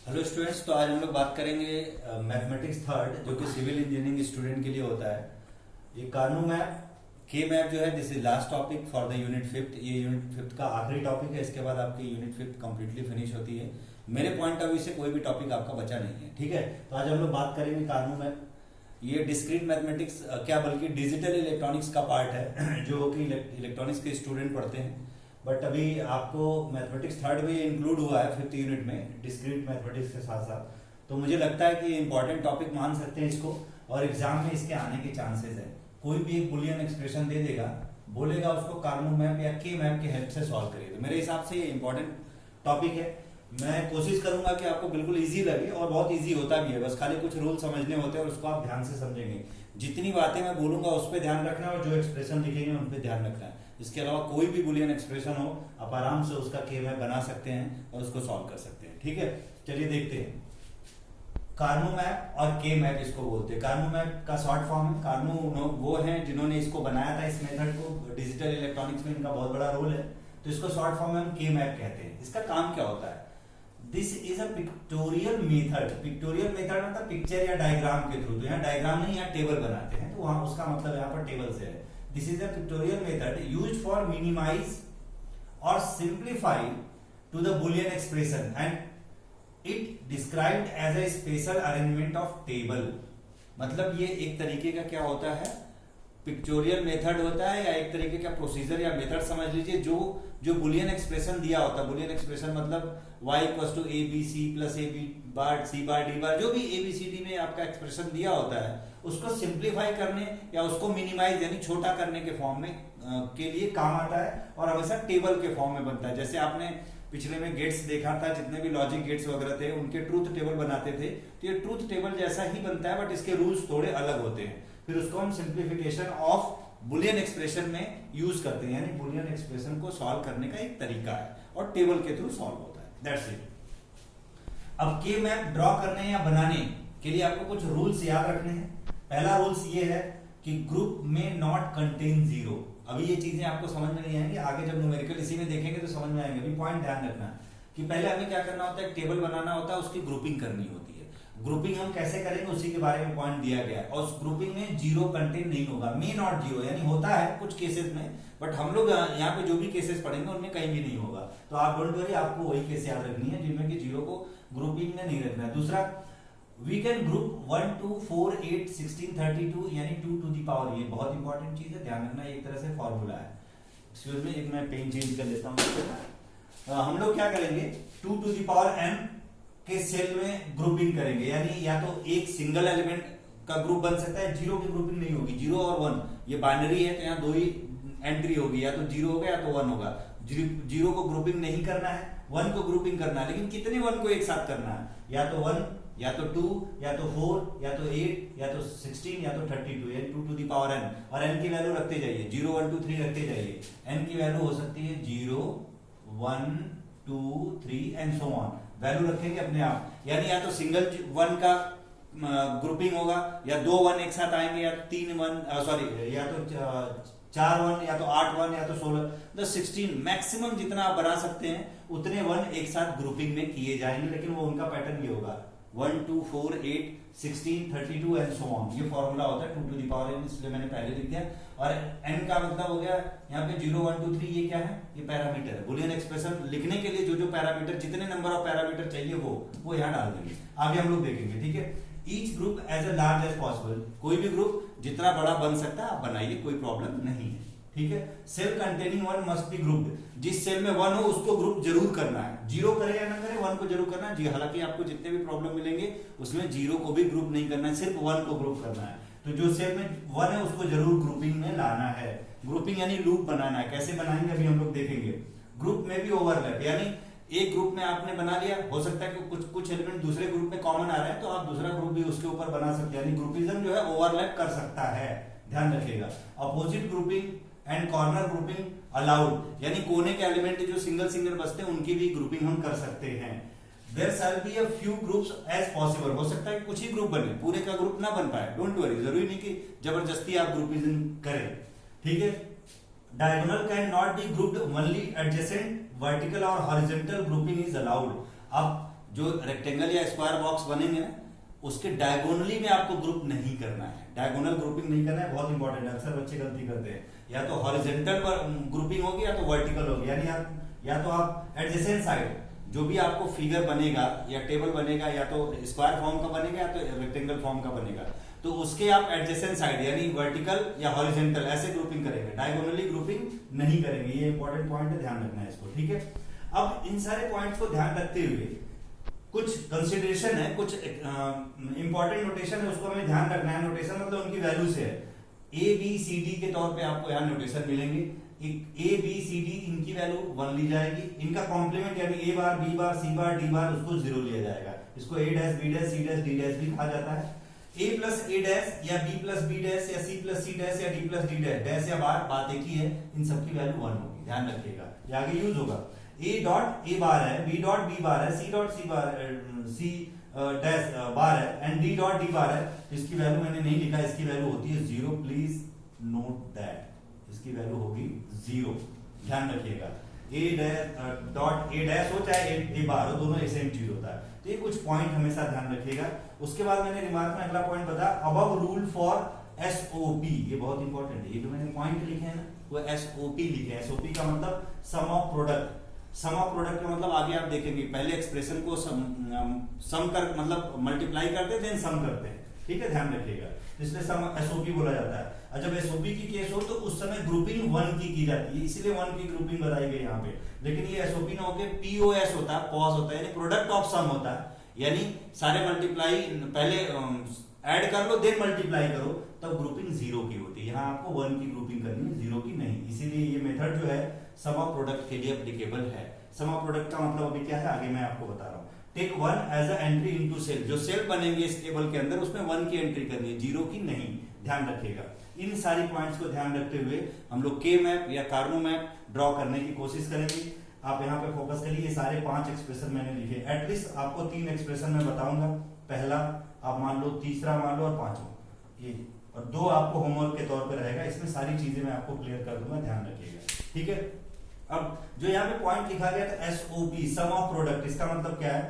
Hello students, तो आज हम लोग बात करेंगे मैथमेटिक्स थर्ड, जो कि सिविल इंजीनियरिंग स्टूडेंट के लिए होता है। ये कार्नो मैप के मैप जो है, this is last topic for the unit fifth. ये यूनिट फिफ्थ का आखिरी टॉपिक है। इसके बाद आपकी यूनिट फिफ्थ कंप्लीटली फिनिश होती है। मेरे पॉइंट ऑफ व्यू से कोई भी टॉपिक आपका बचा नहीं है, ठीक है। तो आज हम लोग बात करेंगे कार्नो मैप। ये डिस्क्रीट मैथमेटिक्स क्या बल्कि डिजिटल इलेक्ट्रॉनिक्स का पार्ट है जो कि इलेक्ट्रॉनिक्स के स्टूडेंट पढ़ते हैं। बट अभी आपको मैथमेटिक्स थर्ड में इंक्लूड हुआ है फिफ्थ यूनिट में डिस्क्रीट मैथमेटिक्स के साथ साथ। तो मुझे लगता है कि इंपॉर्टेंट टॉपिक मान सकते हैं इसको, और एग्जाम में इसके आने के चांसेस है। कोई भी एक बुलियन एक्सप्रेशन दे देगा, बोलेगा उसको कार्नो मैप या के मैप की हेल्प से सॉल्व करिए। तो मेरे हिसाब से ये इंपॉर्टेंट टॉपिक है। मैं कोशिश करूंगा कि आपको बिल्कुल इजी लगे, और बहुत इजी होता भी है। बस खाली कुछ रूल समझने होते हैं और उसको आप ध्यान से समझेंगे। जितनी बातें मैं बोलूंगा उस पर ध्यान रखना, और जो एक्सप्रेशन लिखेंगे उन पर ध्यान रखना है। इसके अलावा कोई भी बुलियन एक्सप्रेशन हो, आप आराम से उसका के मैप बना सकते हैं और उसको सॉल्व कर सकते हैं, ठीक है। चलिए देखते हैं। कार्नो मैप और के मैप इसको बोलते हैं। कार्नो मैप का शॉर्ट फॉर्म है। कार्नो वो हैं जिन्होंने इसको बनाया था, इस मेथड को। डिजिटल इलेक्ट्रॉनिक्स में इनका बहुत बड़ा रोल है। तो इसको शॉर्ट फॉर्म में हम के मैप कहते हैं। इसका काम क्या होता है? This is a pictorial method. Pictorial method मतलब पिक्चर या डायग्राम के थ्रू। तो यहाँ डायग्राम नहीं, यहाँ टेबल बनाते हैं, तो वहां उसका मतलब यहाँ पर टेबल से है। This is a pictorial method used for minimize or simplify to the Boolean expression, and it described as a special arrangement of table। मतलब ये एक तरीके का क्या होता है, पिक्चोरियल मेथड होता है, या एक तरीके का प्रोसीजर या मेथड समझ लीजिए। जो बुलियन एक्सप्रेशन दिया होता है, बुलियन एक्सप्रेशन मतलब y equal to A B C plus A B bar C bar D bar, जो भी ए बी सी डी में आपका एक्सप्रेशन दिया होता है, उसको सिंप्लीफाई करने या उसको मिनिमाइज यानी छोटा करने के फॉर्म में के लिए काम आता है, और हमेशा टेबल के फॉर्म में बनता है। जैसे आपने पिछले में गेट्स देखा था, जितने भी लॉजिक गेट्स वगैरह थे उनके ट्रूथ टेबल बनाते थे। तो ये ट्रूथ टेबल जैसा ही बनता है, बट इसके रूल्स थोड़े अलग होते हैं। फिर उसको हम सिंप्लीफिकेशन ऑफ बुलियन एक्सप्रेशन में यूज करते हैं, यानी बुलियन एक्सप्रेशन को सॉल्व करने का एक तरीका है, और टेबल के थ्रू सॉल्व होता है। That's it. अब के मैप ड्रॉ करने या बनाने के लिए आपको कुछ रूल्स याद रखने हैं। पहला रूल्स ये है कि ग्रुप में नॉट कंटेन जीरो। अभी ये चीजें आपको समझ में नहीं आएंगी, आगे जब न्यूमेरिकल इसी में देखेंगे तो समझ में आएंगे। अभी पॉइंट ध्यान रखना है कि पहले हमें क्या करना होता है, टेबल बनाना होता है, उसकी ग्रुपिंग करनी होती है। ग्रुपिंग हम कैसे करेंगे उसी के बारे में पॉइंट दिया गया है। और उस ग्रुपिंग में जीरो कंटेन नहीं होगा, मे नॉट जीरो, यानी होता है कुछ केसेस में, बट हम लोग यहाँ पे जो भी केसेस पढ़ेंगे उनमें कहीं भी नहीं होगा। तो आप डोंट वरी, आपको वही केस याद रखनी है जिनमें कि जीरो को ग्रुपिंग में नहीं रखना है। दूसरा, वी कैन ग्रुप 1 2 4 8 16 32 यानी 2 टू दी पावर। ये बहुत इंपॉर्टेंट चीज है, ध्यान रखना। एक तरह से फॉर्मूला है। एक्सक्यूज मी, एक मैं पेन चेंज कर लेता हूँ। हम लोग क्या करेंगे, 2 टू दी पावर n के सेल में ग्रुपिंग करेंगे, यानी या तो एक सिंगल एलिमेंट का ग्रुप बन सकता है, जीरो की ग्रुपिंग नहीं होगी। 0 और 1 ये बाइनरी है, तो यहाँ दो ही एंट्री होगी, या तो 0 होगा या तो 1 होगा। 0 को ग्रुपिंग नहीं करना है, 1 को ग्रुपिंग करना है, लेकिन कितने 1 को एक साथ करना है, या तो 1 या तो 2 या तो 4 या तो 8 या तो 16 या तो 32, यानी 2 टू दी पावर n। और n की वैल्यू रखते जाइए, 0 1 2 3 रखते जाइए। n की वैल्यू हो सकती है 0 1 2 3 एंड सो ऑन। वैल्यू रखेंगे अपने आप, यानी या तो सिंगल 1 का ग्रुपिंग होगा, या 2 1 एक साथ आएंगे, या 3 1 सॉरी या तो 4 1 या तो 8 1 या तो 16 तो 16 मैक्सिमम जितना आप बना सकते हैं उतने 1 एक साथ ग्रुपिंग में किए जाएंगे। लेकिन वो उनका पैटर्न ये होगा 1 2 4 8 16 32 एंड सो ऑन। ये फॉर्मूला होता है 2 टू दी पावर n, इसलिए मैंने पहले लिख दिया। और n का मतलब हो गया यहाँ पे 0 1 2 3, ये क्या है, ये पैरामीटर है। बुलियन एक्सप्रेशन लिखने के लिए जो पैरामीटर, जितने नंबर ऑफ पैरामीटर चाहिए वो यहाँ डाल देंगे। आगे हम लोग देखेंगे, ठीक है। Each group as a large as possible. कोई भी ग्रुप जितना बड़ा बन सकता है आप बनाइए, कोई प्रॉब्लम नहीं है, ठीक है। Cell containing 1 must be grouped. जिस सेल में 1 हो उसको ग्रुप जरूर करना है, 0 करे या ना करे 1 को जरूर करना है जी। हालांकि आपको जितने भी प्रॉब्लम मिलेंगे उसमें 0 को भी ग्रुप नहीं करना है, सिर्फ 1 को ग्रुप करना है। तो जो सेल में 1 है उसको जरूर ग्रुपिंग में लाना है। ग्रुपिंग यानी लूप बनाना है। कैसे बनाएंगे अभी हम लोग देखेंगे। ग्रुप में भी ओवरलैप, यानी एक ग्रुप में आपने बना लिया, हो सकता है कि कुछ एलिमेंट दूसरे ग्रुप में कॉमन आ रहे हैं, तो आप दूसरा ग्रुप भी उसके ऊपर बना सकते हैं। यानी ग्रुपिज्म जो है ओवरलैप कर सकता है, ध्यान रखिएगा। Opposite grouping and corner grouping allowed, यानी कोने के एलिमेंट जो सिंगल सिंगल बचते हैं उनकी भी ग्रुपिंग हम कर सकते हैं। There shall be a few groups as possible. हो सकता है कुछ ही ग्रुप बने, पूरे का ग्रुप ना बन पाए, डोंट वरी। जरूरी नहीं कि जबरदस्ती आप ग्रुपिज्म करें, ठीक है। Diagonal can not be grouped, only adjacent vertical और हॉरिजॉन्टल ग्रुपिंग इज अलाउड। अब जो रेक्टेंगल या स्क्वायर बॉक्स बनेंगे ना, उसके डायगोनली में आपको ग्रुप नहीं करना है, डायगोनल ग्रुपिंग नहीं करना है, बहुत इंपॉर्टेंट है। अक्सर बच्चे गलती करते हैं, या तो हॉरिजॉन्टल ग्रुपिंग होगी या तो वर्टिकल होगी, यानी या तो आप एडजेसेंट साइड जो भी आपको फिगर बनेगा या टेबल बनेगा या तो स्क्वायर फॉर्म का बनेगा या तो रेक्टेंगल फॉर्म का बनेगा, तो उसके आप एडजेसेंट साइड यानी वर्टिकल या हॉरिजॉन्टल ऐसे ग्रुपिंग करेंगे, डायगोनली ग्रुपिंग नहीं करेंगे। ये इंपॉर्टेंट पॉइंट है, ध्यान रखना है इसको, ठीक है। अब इन सारे पॉइंट्स को ध्यान रखते हुए कुछ कंसिडरेशन है, कुछ इंपॉर्टेंट नोटेशन है, उसको हमें ध्यान रखना है। नोटेशन मतलब उनकी वैल्यू से है, ए बी सी डी के तौर पे आपको यहाँ नोटेशन मिलेंगे। ए बी सी डी इनकी वैल्यू 1 ली जाएगी, इनका कॉम्प्लीमेंट यानी ए bar B bar C bar D बार उसको 0 लिया जाएगा। इसको A dash B dash C dash D dash भी कहा जाता है। ए प्लस ए डैश या बी प्लस बी डैश या सी प्लस सी डैश या D plus D dash, dash या बार बात एक ही है, इन सबकी वैल्यू 1 होगी, ध्यान रखिएगा, ये आगे यूज होगा। ए डॉट ए बार है, बी डॉट बी बार है, सी डॉट सी बार सी डैश बार है एंड डी डॉट डी बार है। इसकी वैल्यू मैंने नहीं लिखा, इसकी वैल्यू होती है 0, प्लीज नोट दैट, इसकी वैल्यू होगी 0, ध्यान रखिएगा। ए डॉट ए डैश हो चाहे ए बार हो, दोनों सेम चीज होता है। तो ये कुछ पॉइंट हमेशा ध्यान रखिएगा। उसके बाद मैंने रिमार्क में अगला पॉइंट बताया, अबव रूल फॉर एसओपी, ये बहुत इंपॉर्टेंट है। ये जो मैंने पॉइंट लिखे हैं ना, वो एसओपी लिखे हैं। एसओपी का मतलब sum of product, sum of product का मतलब आगे आप देखेंगे, पहले एक्सप्रेशन को सम कर मतलब मल्टीप्लाई करते हैं देन सम करते हैं, ठीक है, ध्यान रखिएगा। इसलिए सम एसओपी बोला जाता है। और जब एसओपी की केस हो तो उस समय ग्रुपिंग 1 की जाती है, इसीलिए 1 की ग्रुपिंग बताई गई यहाँ पे। लेकिन ये एसओपी ना होके पीओएस होता है, पॉज होता है, यानी प्रोडक्ट ऑफ सम होता है, यानी सारे मल्टीप्लाई पहले ऐड कर लो देन मल्टीप्लाई करो, तब ग्रुपिंग 0 की होती है। यहाँ आपको 1 की ग्रुपिंग करनी है, 0 की नहीं। इसीलिए ये मेथड जो है सम ऑफ प्रोडक्ट के लिए एप्लीकेबल है। सम ऑफ प्रोडक्ट का मतलब अभी क्या है आगे मैं आपको बता रहा हूँ। Take 1 as a entry into cell, जो सेल बनेंगे इस टेबल के अंदर उसमें 1 की एंट्री करनी है, 0 की नहीं, ध्यान रखिएगा। इन सारी पॉइंट्स को ध्यान रखते हुए हम लोग के मैप या कार्नो मैप ड्रॉ करने की कोशिश करेंगे। आप यहाँ पे फोकस करिए, ये सारे 5 एक्सप्रेशन मैंने लिखे, एटलीस्ट आपको 3 एक्सप्रेशन मैं बताऊंगा, पहला आप मान लो, तीसरा मान लो और 5वां ये, और 2 आपको होमवर्क के तौर पे रहेगा। इसमें सारी चीजें मैं आपको क्लियर कर दूंगा, ध्यान रखिएगा, ठीक है। अब जो यहाँ पे पॉइंट लिखा गया था एसओपी, सम ऑफ प्रोडक्ट, इसका मतलब क्या है,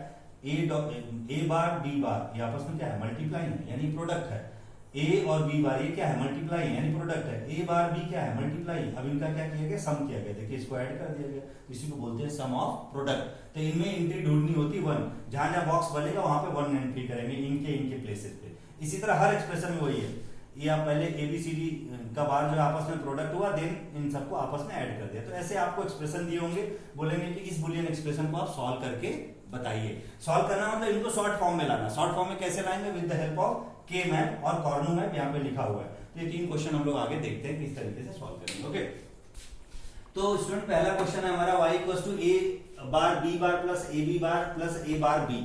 ए बार बी बार ये आपस में क्या है, मल्टीप्लाई है, यानी प्रोडक्ट है। ए और बी बार ये क्या है, मल्टीप्लाई यानी प्रोडक्ट है। ए बार बी क्या है, मल्टीप्लाई। अब इनका क्या किया गया, सम किया गया, देखिए इसको ऐड कर दिया गया, इसी को बोलते हैं सम ऑफ प्रोडक्ट। तो इनमें एंट्री ढूंढनी होती 1, जहां जहां बॉक्स बनेगा वहां पे 1 एंट्री करेंगे इनके प्लेसेस पे। इसी तरह हर एक्सप्रेशन में वही है, ये आप पहले एबीसीडी का बार जो आपस में प्रोडक्ट हुआ देन इन सबको आपस में ऐड कर दिया। तो ऐसे आपको एक्सप्रेशन दिए होंगे, बोलेंगे कि इस बुलियन एक्सप्रेशन को आप सॉल्व करके बताइए। सॉल्व करना मतलब इनको शॉर्ट फॉर्म में लाना। शॉर्ट फॉर्म में कैसे लाएंगे, विद द हेल्प ऑफ के मैप और कार्नो मैप, यहाँ पे लिखा हुआ है। तो ये 3 क्वेश्चन हम लोग आगे देखते हैं किस तरीके से सॉल्व करेंगे। ओके, तो स्टूडेंट पहला क्वेश्चन है हमारा y equals to a bar b bar plus ab bar plus a bar b।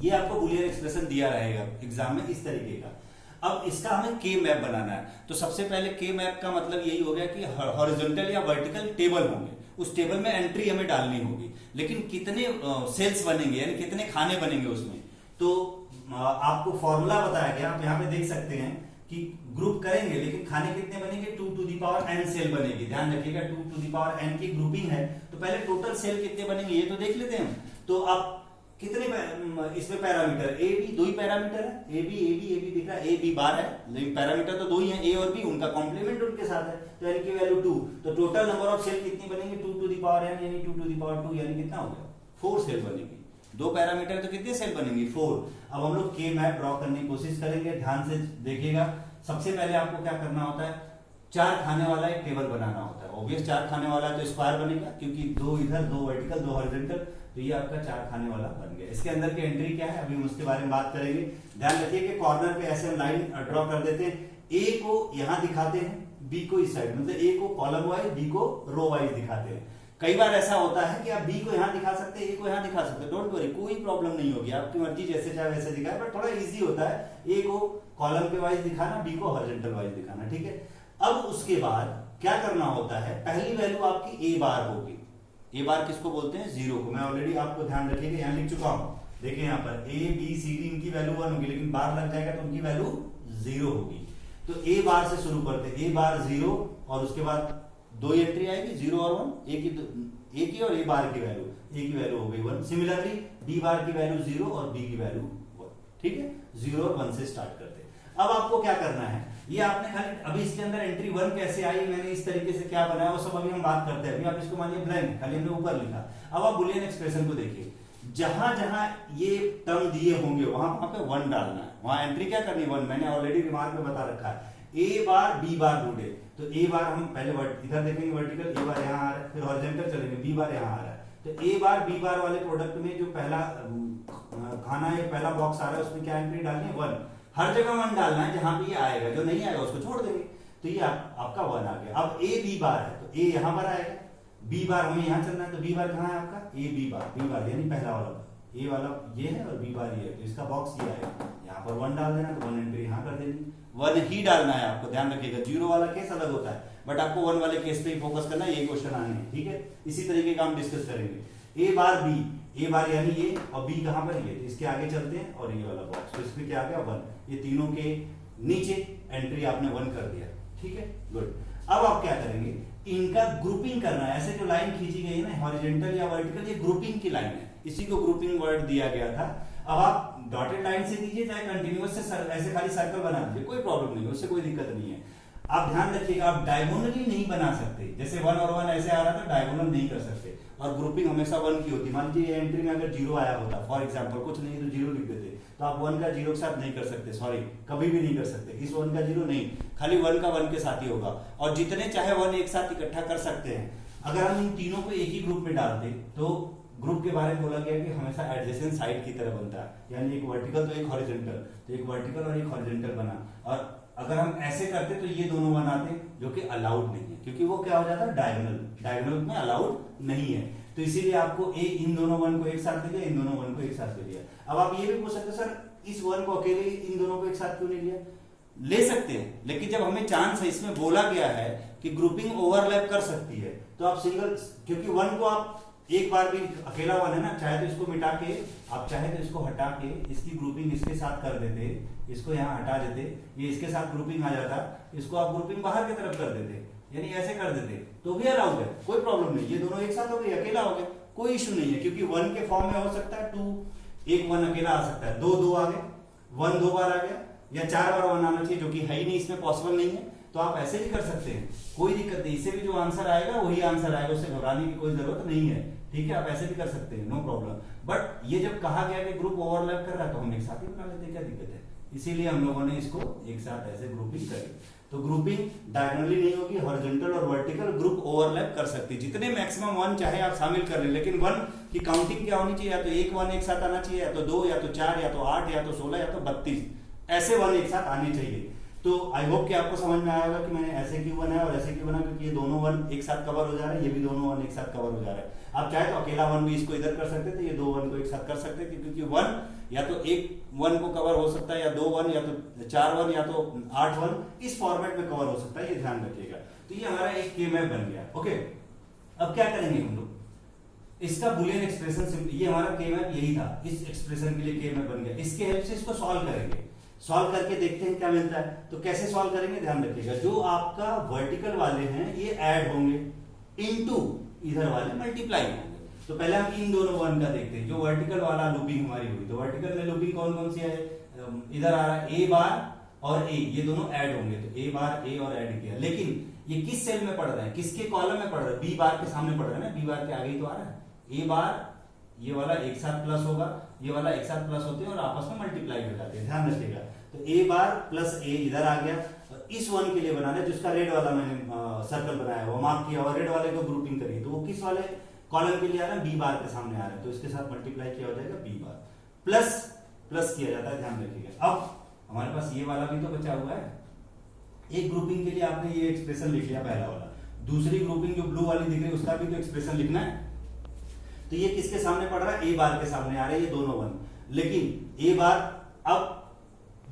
ये आपको बुलियन एक्सप्रेशन दिया रहेगा एग्जाम में इस तरीके का। अब इसका हमें के मैप बनाना है। तो सबसे पहले के मैप का मतलब यही हो गया कि हॉरिजॉन्टल या वर्टिकल टेबल होंगे, उस टेबल में एंट्री हमें डालनी होगी, लेकिन कितने सेल्स बनेंगे यानी कितने खाने बनेंगे उसमें, तो आपको फॉर्मूला बताया गया। आप यहाँ पे देख सकते हैं कि ग्रुप करेंगे लेकिन खाने कितने बनेंगे, 2 to the power n cell बनेगी। ध्यान रखिएगा 2 टू द पावर n की ग्रुपिंग है, तो पहले टोटल सेल कितने बनेंगे ये तो देख लेते हैं। तो आप कितने इसमें पैरामीटर ए बी, 2 ही पैरामीटर है, ए बी दिख रहा है, ए बी बार है, लेकिन पैरामीटर तो 2 ही है, ए और बी, उनका कॉम्प्लीमेंट उनके साथ है, तो n की वैल्यू 2। तो टोटल नंबर ऑफ सेल कितनी बनेंगे, 2 टू द पावर n यानी 2 टू द पावर 2 यानी कितना हो गया, 4 सेल बनेगी। 2 पैरामीटर तो कितने सेल बनेंगे, 4। अब हम लोग के मैप ड्रॉ करने की कोशिश करेंगे, ध्यान से देखिएगा। सबसे पहले आपको क्या करना होता है, 4 खाने वाला एक टेबल बनाना होता है। ऑब्वियस 4 खाने वाला तो स्क्वायर बनेगा, क्योंकि 2 इधर, 2 वर्टिकल, 2 हॉरिजॉन्टल, तो ये आपका 4 खाने वाला बन गया। इसके अंदर की एंट्री क्या है, अभी हम उसके बारे में बात करेंगे। ध्यान रखिए कि कॉर्नर पे ऐसे हम लाइन ड्रॉ कर देते हैं, ए को यहां दिखाते हैं, बी को इस साइड, मतलब ए को कॉलम वाइज, बी को रो वाइज दिखाते हैं। कई बार ऐसा होता है कि आप बी को यहां दिखा सकते हैं, ए को यहां दिखा सकते हैं, डोंट वरी, कोई प्रॉब्लम नहीं होगी, आपकी मर्जी जैसे चाहे वैसे दिखाए, बट थोड़ा इजी होता है ए को कॉलम के वाइज दिखाना, बी को हॉरिजॉन्टल वाइज दिखाना, ठीक है। अब उसके बाद क्या करना होता है, पहली वैल्यू आपकी ए बार होगी। ए बार किसको बोलते हैं, 0 को। मैं ऑलरेडी आपको ध्यान रखिएगा यहां लिख चुका हूं, देखिए यहाँ पर ए बी सी डी इनकी वैल्यू 1 होगी, लेकिन बार लग जाएगा तो उनकी वैल्यू 0 होगी। तो ए बार से शुरू करते हैं, ए बार 0 और उसके बाद 2 एंट्री आएगी, 0 और 1, ए की और ए बार की वैल्यू, ए की वैल्यू हो गई 1। सिमिलरली बी बार की वैल्यू 0 और बी की वैल्यू 1, ठीक है, 0 और 1 से स्टार्ट करते हैं। अब आपको क्या करना है, ये आपने खाली अभी इसके अंदर एंट्री 1 कैसे आई, मैंने इस तरीके से क्या बनाया वो सब अभी हम बात करते हैं। अभी आप इसको मानिए ब्लैंक, खाली हमने ऊपर लिखा। अब आप बुलियन एक्सप्रेशन को देखिए, जहां जहां ये टर्म दिए होंगे वहां वहां पे 1 डालना है, वहां एंट्री क्या करनी है 1। मैंने ऑलरेडी रिमार्क में बता रखा है, ए बार बी बार ढूंढे, तो ए बार हम पहले इधर देखेंगे वर्टिकल, ए बार यहाँ आ रहा है, फिर हॉरिजॉन्टल चलेंगे, बी बार यहाँ आ रहा है। तो ए बार बी बार वाले प्रोडक्ट में जो पहला खाना है, पहला बॉक्स आ रहा है, उसमें क्या एंट्री डालनी है 1। हर जगह 1 डालना है, जहां पे ये आएगा, जो नहीं आएगा उसको छोड़ देंगे। तो ये आपका 1 आ गया। अब ए बी बार है तो ए यहाँ पर आएगा, बी बार हमें यहाँ चलना है, तो बी बार कहाँ है आपका, ए बी बार यानी पहला वाला, ए वाला ये है और बी बार ये है, तो इसका बॉक्स ये आएगा, यहाँ पर 1 डाल देना, तो 1 एंट्री यहाँ कर देनी, 1 ही डालना है आपको, ध्यान रखिएगा। 0 वाला केस अलग होता है, बट आपको 1 वाले केस पे ही फोकस करना है, ये क्वेश्चन आने हैं, ठीक है। इसी तरीके का हम डिस्कस करेंगे। ए बार बी, ए बार यानी ये और बी कहां पर ये, इसके आगे चलते हैं और ये वाला बॉक्स, तो इसमें क्या आ गया 1, ये तीनों के नीचे एंट्री आपने 1 कर दिया, ठीक है, गुड। अब आप क्या करेंगे, इनका ग्रुपिंग करना है। ऐसे जो लाइन खींची गई है ना हॉरिजॉन्टल या वर्टिकल, ये ग्रुपिंग की लाइन है, इसी को ग्रुपिंग वर्ड दिया गया था। अब आप डॉटेड लाइन से दीजिए चाहे कंटिन्यूअस से ऐसे खाली सर्कल बना दीजिए, कोई प्रॉब्लम नहीं है, उससे कोई दिक्कत नहीं है। आप ध्यान रखिएगा, आप डायगोनली नहीं बना सकते, जैसे 1 और 1 ऐसे आ रहा था, डायगोनल नहीं कर सकते, और ग्रुपिंग हमेशा 1 की होती है। मान लीजिए एंट्री में अगर 0 आया होता, फॉर एग्जांपल, कुछ नहीं तो 0 लिख देते, तो आप 1 का 0 के साथ नहीं कर सकते, सॉरी कभी भी नहीं कर सकते। इस 1 का 0 नहीं, खाली 1 का 1 के साथ ही होगा, और जितने चाहे 1 एक साथ इकट्ठा कर सकते हैं। अगर हम इन तीनों को एक ही ग्रुप में डालते तो ग्रुप के बारे में बोला गया कि हमेशा एडजेसेंट साइड की तरह बनता है, यानी एक वर्टिकल तो एक हॉरिजॉन्टल, तो एक वर्टिकल और एक हॉरिजॉन्टल बना। और अगर हम ऐसे करते तो ये दोनों बनाते, जो कि अलाउड नहीं है, क्योंकि वो क्या हो जाता है डायगोनल में अलाउड नहीं है। तो इसीलिए आपको इन दोनों 1 को एक साथ ले लिया, इन दोनों 1 को एक साथ ले लिया। अब आप ये भी पूछ सकते सर इस 1 को अकेले इन दोनों को एक साथ क्यों नहीं लिया, ले सकते हैं, लेकिन जब हमें चांस है, इसमें बोला गया है कि ग्रुपिंग ओवरलैप कर सकती है, तो आप सिंगल, क्योंकि 1 को आप एक बार भी अकेला 1 है ना, चाहे तो इसको मिटा के, आप चाहे तो इसको हटा के इसकी ग्रुपिंग इसके साथ कर देते, इसको यहाँ हटा देते, ये इसके साथ ग्रुपिंग आ जाता, इसको आप ग्रुपिंग बाहर की तरफ कर देते, यानी ऐसे कर देते, तो भी अलाउड है, कोई प्रॉब्लम नहीं। ये दोनों एक साथ हो गए, अकेला हो गया, कोई इशू नहीं है, क्योंकि 1 के फॉर्म में हो सकता है 2, एक 1 अकेला आ सकता है, 2 आ गए, 1 2 बार आ गया, या 4 बार 1 आना चाहिए, जो कि है ही नहीं, इसमें पॉसिबल नहीं है, तो आप ऐसे भी कर सकते हैं, कोई दिक्कत नहीं। इससे भी जो आंसर आएगा वही आंसर आएगा, उससे घबराने की कोई जरूरत नहीं है, ठीक है, आप ऐसे भी कर सकते हैं, नो प्रॉब्लम। बट ये जब कहा गया कि ग्रुप ओवरलैप कर रहा है, तो हम एक साथ ही बना लेते, क्या दिक्कत है, इसीलिए हम लोगों ने इसको एक साथ ऐसे ग्रुपिंग करी। तो ग्रुपिंग डायगोनली नहीं होगी, हॉरिजॉन्टल और वर्टिकल ग्रुप ओवरलैप कर सकती है, जितने मैक्सिमम 1 चाहे आप शामिल कर लें, लेकिन 1 की काउंटिंग क्या होनी चाहिए, या तो एक 1 एक साथ आना चाहिए, या तो 2, या तो 4, या तो 8, या तो 16, या तो 32, ऐसे 1 एक साथ आने चाहिए। तो आई होप कि आपको समझ में आएगा कि मैंने ऐसे क्यों बनाया और ऐसे क्यों बनाया, क्योंकि ये दोनों 1 एक साथ कवर हो जा रहे हैं, ये भी दोनों 1 एक साथ कवर हो जा रहा है। आप चाहे तो अकेला 1 भी इसको इधर कर सकते थे, ये 2 1 को एक साथ कर सकते थे, क्योंकि 1 या तो एक 1 को कवर हो सकता है, या 2 1, या तो 4 1, या तो 8 1, इस फॉर्मेट में कवर हो सकता है, ये ध्यान रखिएगा। तो ये हमारा एक के मैप बन गया, ओके। अब क्या करेंगे हम लोग, इसका बुलियन एक्सप्रेशन, ये हमारा के मैप यही था, इस एक्सप्रेशन के लिए के मैप बन गया, इसके हेल्प से इसको सॉल्व करेंगे, सॉल्व करके देखते हैं क्या मिलता है। तो कैसे सॉल्व करेंगे, ध्यान रखिएगा, जो आपका वर्टिकल वाले हैं ये ऐड होंगे, इनटू इधर वाले मल्टीप्लाई होंगे। तो पहले हम इन दोनों 1 का देखते हैं, जो वर्टिकल वाला लूपिंग हमारी हुई, तो वर्टिकल में लूपिंग कौन कौन सी है, इधर आ रहा है ए बार और ए, ये दोनों ऐड होंगे, तो ए बार ए और ऐड किया, लेकिन ये किस सेल में पढ़ रहे हैं, किसके कॉलम में पढ़ रहे हैं, बी बार के सामने पढ़ रहे हैं ना, बी बार के आगे ही तो आ रहा है। ए बार ये वाला एक साथ प्लस होगा, ये वाला एक साथ प्लस होते हैं और आपस में मल्टीप्लाई हो जाते हैं, ध्यान रखिएगा। तो ए बार प्लस ए इधर आ गया, और इस 1 के लिए बनाना है, जिसका रेड वाला मैंने सर्कल बनाया वो मार्क किया, और रेड वाले को ग्रुपिंग करिए, तो वो किस वाले कॉलम के लिए आ रहा है, बी बार के सामने आ रहा है, तो इसके साथ मल्टीप्लाई किया हो जाएगा, बी बार प्लस प्लस किया जाता है, ध्यान रखिएगा। अब हमारे पास ये वाला भी तो बचा हुआ है, एक ग्रुपिंग के लिए आपने ये एक्सप्रेशन लिख लिया पहला वाला, दूसरी ग्रुपिंग जो ब्लू वाली दिख रही है उसका भी तो एक्सप्रेशन लिखना है। तो ये किसके सामने पड़ रहा है, ए बार के सामने आ रहा है, ये दोनों 1, लेकिन ए बार अब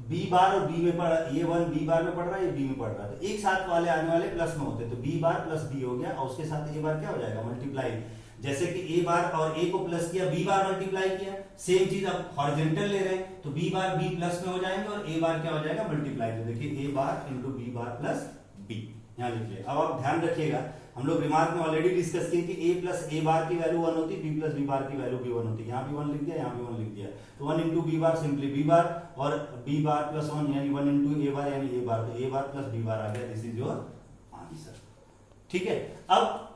बी बार और बी में पड़ रहा है, ये 1 बी बार में पड़ रहा है, ये बी में पड़ रहा है, तो एक साथ वाले आने वाले प्लस में होते हैं, तो बी बार प्लस बी हो गया, और उसके साथ ए बार क्या हो जाएगा, मल्टीप्लाई। जैसे कि ए बार और ए को प्लस किया, बी बार मल्टीप्लाई किया, सेम चीज अब हॉरिजॉन्टल ले रहे हैं, तो बी बार बी प्लस में हो जाएंगे, और ए बार क्या हो जाएगा, मल्टीप्लाई। तो देखिए A bar into B bar plus B, यहाँ लिखिए। अब आप ध्यान रखिएगा, हम लोग रिमार्क में ऑलरेडी डिस्कस किए कि ए प्लस ए बार की वैल्यू 1 होती, बी प्लस बी बार की वैल्यू भी 1 होती। यहाँ भी 1 लिख दिया, यहाँ भी 1 लिख दिया, तो 1 into B bar simply B bar, और बी बार प्लस 1 यानी 1 इंटू ए बार यानी ए बार, तो A bar plus B bar आ गया। This is your answer. ठीक है, अब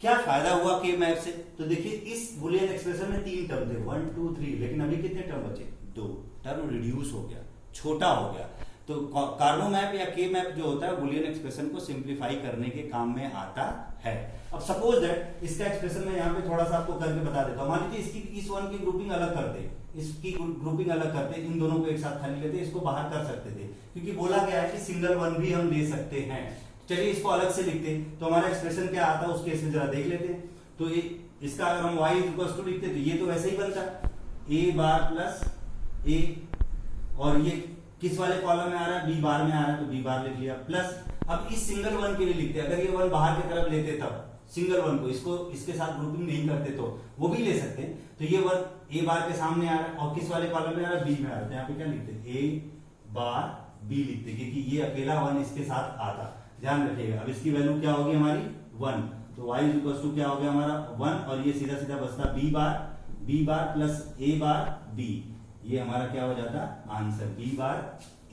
क्या फायदा हुआ के मैप से? तो देखिए इस बुलियन एक्सप्रेशन में 3 टर्म थे, 1 2 3, लेकिन अभी कितने टर्म बचे? 2 टर्म रिड्यूस हो गया, छोटा हो गया। तो कार्नो मैप या के मैप जो होता है बुलियन एक्सप्रेशन को सिंप्लीफाई करने के काम में आता है। अब सपोज दैट इसका एक्सप्रेशन मैं यहाँ पे थोड़ा सा आपको करके बता देता हूँ। मान लीजिए इसकी इस वन की ग्रुपिंग अलग करते, इसकी ग्रुपिंग अलग करते, इन दोनों को एक साथ खाली लेते, इसको बाहर कर सकते थे, क्योंकि बोला गया है कि सिंगल वन भी हम ले सकते हैं। चलिए इसको अलग से लिखते, तो हमारा एक्सप्रेशन क्या आता है उस केस में जरा देख लेते हैं। तो इसका अगर हम y इक्वल टू लिखते तो ये तो वैसे ही बनता a बार प्लस a, और ये किस वाले कॉलम में आ रहा है? b बार में आ रहा है, तो b बार लिख लिया, प्लस अब इस सिंगल वन के लिए लिखते, अगर ये वन बाहर की तरफ लेते तब सिंगल वन को इसको इसके साथ ग्रुपिंग नहीं करते तो वो भी ले सकते हैं। तो ये वन a बार के सामने आ रहा है और किस वाले कॉलम में आ रहा है? b में आ रहा है, तो यहाँ पे क्या लिखते? a बार b लिखते, क्योंकि ये अकेला वन इसके साथ आता। ध्यान रखिएगा। अब इसकी वैल्यू क्या होगी हमारी? 1, तो y इक्वल टू क्या हो गया हमारा? 1, और ये सीधा सीधा बचता b bar plus a bar b, ये हमारा क्या हो जाता? Answer b bar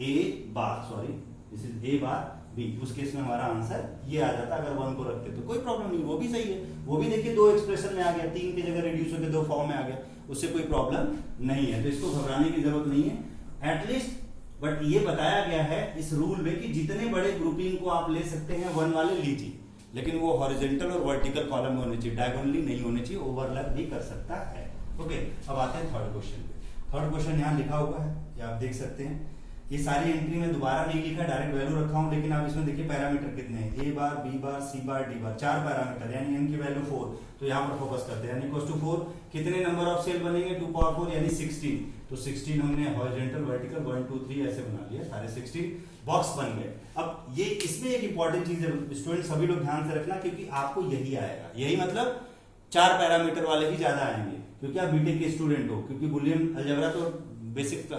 a bar, sorry this is a bar b। उस केस में हमारा आंसर ये आ जाता अगर 1 को रखते तो। कोई प्रॉब्लम नहीं, वो भी सही है। वो भी देखिए 2 एक्सप्रेशन में आ गया, 3 की जगह रिड्यूस होकर 2 फॉर्म में आ गया, उससे कोई प्रॉब्लम नहीं है, तो इसको घबराने की जरूरत नहीं है एटलीस्ट। बट ये बताया गया है इस रूल में कि जितने बड़े ग्रुपिंग को आप ले सकते हैं 1 वाले लीजिए, लेकिन वो हॉरिजॉन्टल और वर्टिकल कॉलम में होने चाहिए, डायगोनली नहीं होने चाहिए, ओवरलैप भी कर सकता है। ओके, अब आते हैं थर्ड क्वेश्चन पे। थर्ड क्वेश्चन यहाँ लिखा हुआ है, ये आप देख सकते हैं। ये सारी एंट्री में दोबारा नहीं लिखा, डायरेक्ट वैल्यू रखा हूं, लेकिन आप इसमें देखिए पैरामीटर कितने हैं? a bar, b bar, c bar, d bar, 4 parameter, यानी n की वैल्यू 4। तो यहाँ पर फोकस करते हैं, इक्वल टू 4। कितने नंबर ऑफ सेल बनेंगे? 2 पावर 4 यानी 16। तो 16 हमने हॉरिजॉन्टल, वर्टिकल 1 2 3 ऐसे बना लिया, सारे 16 बॉक्स बन गए। अब ये इसमें एक इंपॉर्टेंट चीज है स्टूडेंट, सभी लोग ध्यान से रखना, क्योंकि आपको यही आएगा, यही मतलब 4 पैरामीटर वाले ही ज्यादा आएंगे, क्योंकि आप बीटेक के स्टूडेंट हो। क्योंकि बुलियन अलजेब्रा तो basic,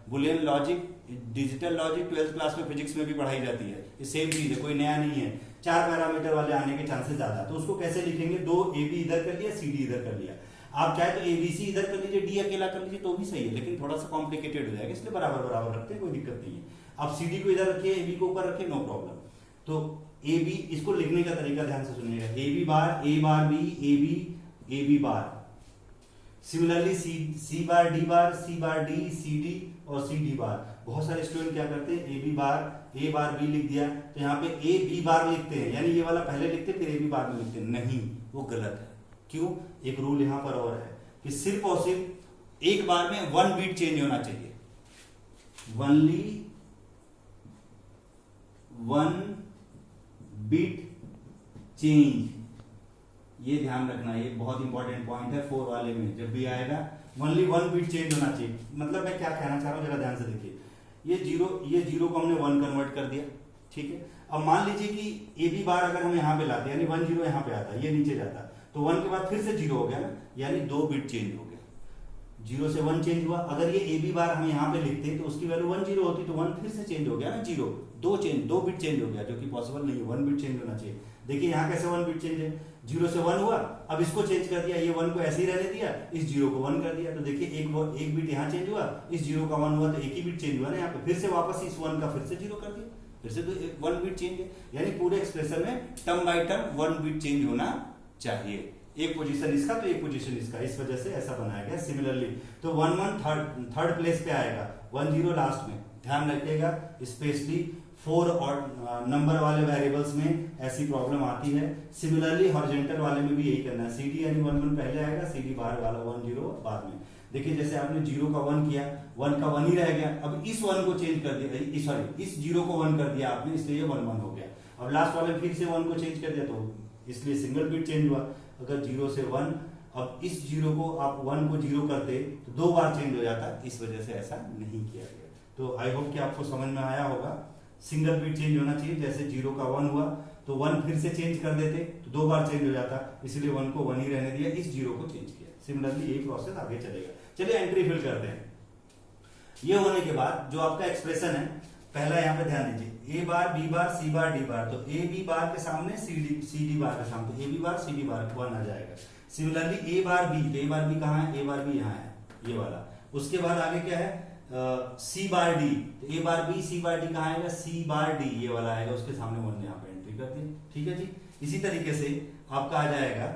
Boolean logic, digital logic 12th class में फिजिक्स में भी पढ़ाई जाती है, ये सेम चीज है, कोई नया नहीं है। 4 पैरामीटर वाले आने के चांसेस ज्यादा। तो उसको कैसे लिखेंगे? 2 AB इधर कर लिया, CD इधर कर लिया। आप चाहे तो ABC इधर कर लीजिए, D अकेला कर लीजिए तो भी सही है, लेकिन थोड़ा सा कॉम्प्लिकेटेड हो जाएगा, इसलिए बराबर बराबर रखते हैं, कोई दिक्कत नहीं है। आप CD को इधर रखिए, AB को ऊपर रखिए, नो प्रॉब्लम। तो AB, इसको लिखने का तरीका ध्यान से सुनिएगा, AB bar, A bar B, AB bar. Similarly C bar, D bar, C bar D, CD और CD बार। बहुत सारे स्टूडेंट क्या करते हैं? AB bar, A bar B लिख दिया, तो यहाँ पे A B बार लिखते हैं, यानी ये वाला पहले लिखते फिर AB बार में लिखते हैं। नहीं, वो गलत है। क्यों? एक रूल यहाँ पर और है कि सिर्फ और सिर्फ एक बार में 1 बीट चेंज होना चाहिए, ओनली 1 बीट चेंज। ये ध्यान रखना, ये बहुत इंपॉर्टेंट पॉइंट है 4 वाले में, जब भी आएगा ओनली 1 बीट चेंज होना चाहिए। मतलब मैं क्या कहना चाह रहा हूं, जरा ध्यान से देखिए। ये जीरो को हमने 1 कन्वर्ट कर दिया, ठीक है। अब मान लीजिए कि AB बार अगर हम यहाँ पे लाते, यानी 1 0 यहाँ पे आता, ये नीचे जाता, तो 1 के बाद फिर से 0 हो गया ना, यानी 2 बिट चेंज हो गया, 0 से 1 चेंज हुआ। अगर ये AB बार हम यहाँ पे लिखते तो उसकी वैल्यू 1 0 होती, तो 1 फिर से चेंज हो गया ना, 0 2 बिट चेंज हो गया, जो कि पॉसिबल नहीं है, 1 बिट चेंज होना चाहिए। देखिए यहाँ कैसे 1 बिट चेंज है, 0 से 1 हुआ, अब इसको चेंज कर दिया, ये 1 को ऐसे ही रहने दिया, इस 0 को 1 कर दिया, तो देखिए एक बिट यहाँ चेंज हुआ, इस 0 का 1 हुआ, तो एक ही बिट चेंज हुआ ना यहाँ पे, फिर से वापस इस 1 का फिर से 0 कर दिया, फिर से तो 1 बिट चेंज है। यानी पूरे एक्सप्रेशन में term by term 1 bit change होना चाहिए, एक पोजीशन इसका तो एक पोजीशन इसका, इस वजह से ऐसा बनाया गया। सिमिलरली तो 1 1 थर्ड प्लेस पे आएगा, 1 0 लास्ट में। ध्यान रखिएगा, स्पेशली 4 और नंबर वाले वेरिएबल्स में ऐसी प्रॉब्लम आती है। सिमिलरली हॉरिजॉन्टल वाले में भी यही करना है, CD यानी 1 1 पहले आएगा, CD बाहर वाला 1 0 बाद में। देखिए जैसे आपने 0 का 1 किया, 1 का 1 ही रह गया, अब इस 1 को चेंज कर दिया, सॉरी इस 0 को 1 कर दिया आपने, इसलिए 1 1 हो गया। अब लास्ट वाले फिर से 1 को चेंज कर दिया, तो इसलिए सिंगल बिट चेंज हुआ। अगर 0 से 1, अब इस 0 को आप 1 को 0 करते तो 2 बार चेंज हो जाता, इस वजह से ऐसा नहीं किया गया। तो आई होप कि आपको समझ में आया होगा, सिंगल बिट चेंज होना चाहिए। जैसे 0 का 1 हुआ तो 1 फिर से चेंज कर देते तो 2 बार चेंज हो जाता, इसलिए 1 को 1 ही रहने दिया, इस 0 को चेंज किया। सिमिलरली यही प्रोसेस आगे चलेगा। चलिए एंट्री फिल करते हैं। ये होने के बाद जो आपका एक्सप्रेशन है, पहला यहाँ पे ध्यान दीजिए, ए bar B bar C bar D बार, तो ए बी बार के सामने सी डी बार के सामने, तो ए बी बार सी डी बार 1 आ जाएगा। सिमिलरली ए बार बी, तो ए बार बी कहाँ है, ए बार बी यहाँ है, ये वाला। उसके बाद आगे क्या है, सी बार डी, तो A bar B C bar D कहाँ आएगा, सी बार डी, ये वाला आएगा, उसके सामने 1 यहाँ पे एंट्री कर दी। ठीक है जी। इसी तरीके से आपका आ जाएगा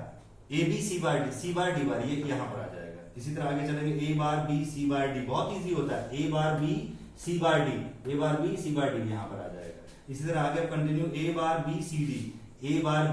ए बी सी बार डी बार, ये यहाँ पर आ जाएगा। इसी तरह आगे चलेंगे, ए bar B C bar D, बहुत इजी होता है, ए bar B C bar D, A bar B C bar D यहाँ पर आ जाएगा। इसी तरह आगे continue, A bar B C D, A bar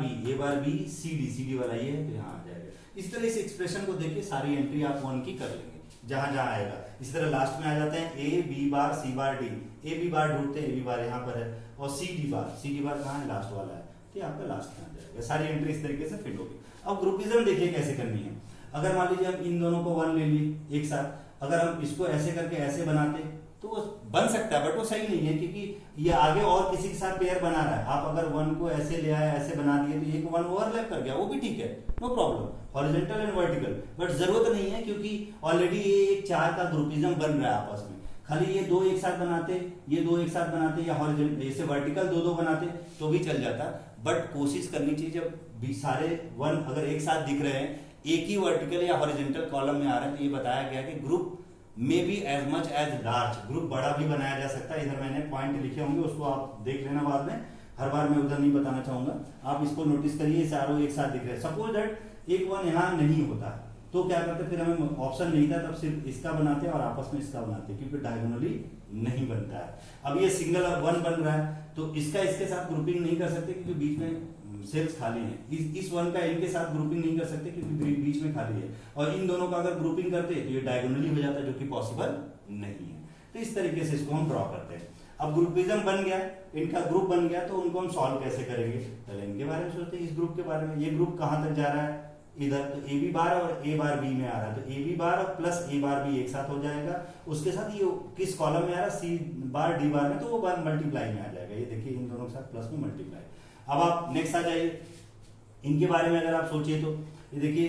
B C D वाला ये है, तो यहाँ आ जाएगा। इस तरह इस एक्सप्रेशन को देखिए सारी एंट्री आप 1 की कर लेंगे जहां जहां आएगा। इसी तरह लास्ट में आ जाते हैं, A B bar C bar D, A B bar ढूंढते हैं, ए बी बार यहाँ पर है, और सी डी बार कहाँ है, लास्ट वाला है, तो आपका लास्ट में आ जाएगा। सारी एंट्री इस तरीके से फिट होगी। अब ग्रुपिज्म देखिए कैसे करनी है। अगर मान लीजिए हम इन दोनों को 1 ले लिए एक साथ, अगर हम इसको ऐसे करके ऐसे बनाते तो वो बन सकता है, बट वो सही नहीं है, क्योंकि ये आगे और किसी के साथ पेयर बना रहा है। आप अगर 1 को ऐसे ले आए, ऐसे बना दिए, तो एक 1 ओवरलैप कर गया, वो भी ठीक है, no problem, horizontal and vertical, but जरूरत नहीं है, क्योंकि ऑलरेडी ये एक 4 का ग्रुपिज्म बन रहा है आपस में। खाली ये 2 एक साथ बनाते, ये 2 एक साथ बनाते, या हॉरिजॉन्टल जैसे वर्टिकल 2-2 बनाते तो भी चल जाता, बट कोशिश करनी चाहिए जब भी सारे 1 अगर एक साथ दिख रहे हैं, एक ही वर्टिकल या हॉरिजॉन्टल कॉलम में आ रहे हैं, तो ये बताया गया कि ग्रुप में be as much as large, group बड़ा भी बनाया जा सकता है। इधर मैंने पॉइंट लिखे होंगे, उसको आप देख लेना बाद में, हर बार मैं उधर नहीं बताना चाहूंगा, आप इसको नोटिस करिए, चारों एक साथ दिख रहे हैं। सपोज दैट एक 1 यहाँ नहीं होता, तो क्या करते, फिर हमें ऑप्शन नहीं था, तब सिर्फ इसका बनाते हैं और आपस में इसका बनाते हैं, क्योंकि डायगोनली नहीं बनता है। अब ये सिंगल 1 बन रहा है, तो इसका इसके साथ ग्रुपिंग नहीं कर सकते, क्योंकि बीच में सेल्स खाली है। इस 1 का इनके साथ ग्रुपिंग नहीं कर सकते, क्योंकि बीच में खाली है, और इन दोनों का अगर ग्रुपिंग करते तो ये डायगोनली हो जाता, जो कि पॉसिबल नहीं है। तो इस तरीके से इसको हम ड्रॉ करते हैं। अब ग्रुपिज्म बन गया, इनका ग्रुप बन गया, तो उनको हम सॉल्व कैसे करेंगे, पहले इनके बारे में सोचते हैं, इस ग्रुप के बारे में। ये ग्रुप कहां तक जा रहा है, इधर, तो ए बी बार और ए बार बी में आ रहा है, तो ए बी बार और प्लस ए बार बी एक साथ हो जाएगा। उसके साथ ये किस कॉलम में आ रहा है, सी बार डी बार में, तो वो बार मल्टीप्लाई में आ जाएगा। ये देखिए इन दोनों के साथ प्लस में मल्टीप्लाई। अब आप नेक्स्ट आ जाइए, इनके बारे में अगर आप सोचिए तो ये देखिए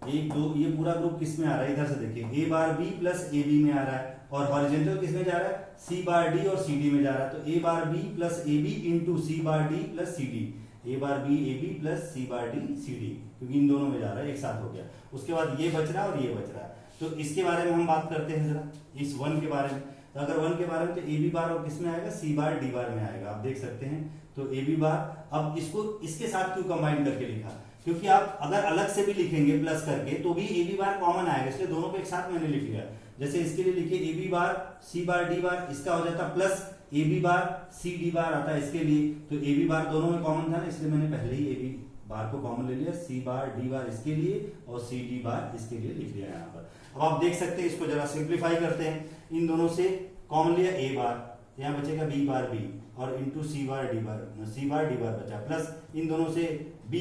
1 2, ये पूरा ग्रुप किस में आ रहा है, इधर से देखिए, A bar B plus A B में आ रहा है, और हॉरिजॉन्टल किस में जा रहा है, सी बार डी और सी डी में जा रहा है, तो A bar B plus A B into C bar D plus C D, A bar B A B plus C bar D C D, क्योंकि इन दोनों में जा रहा है, एक साथ हो गया। उसके बाद ये बच रहा है और ये बच रहा है, तो इसके बारे में हम बात करते हैं जरा, इस 1 के बारे में। तो अगर 1 के बारे में, तो ए बी बार और किस में आएगा, सी बार डी बार में आएगा, आप देख सकते हैं। तो ए बी बार, अब इसको इसके साथ क्यों कंबाइन करके लिखा, क्योंकि आप अगर अलग से भी लिखेंगे प्लस करके तो भी ए बी बार कॉमन आएगा, इसलिए दोनों को एक साथ मैंने लिख लिया। जैसे इसके लिए लिखिए ए B bar C bar D बार, इसका हो जाता plus A B bar C D bar आता है इसके लिए, तो ए बी बार दोनों में कॉमन था ना, इसलिए मैंने पहले ही ए बी बार को कॉमन ले लिया, सी बार डी बार इसके लिए और सी डी बार इसके लिए लिख लिया यहाँ पर। अब आप देख सकते हैं, इसको जरा सिंप्लीफाई करते हैं, इन दोनों से कॉमन लिया ए बार, यहाँ बचेगा बी बार बी और इंटू सी बार डी बार बचा, प्लस इन दोनों से बी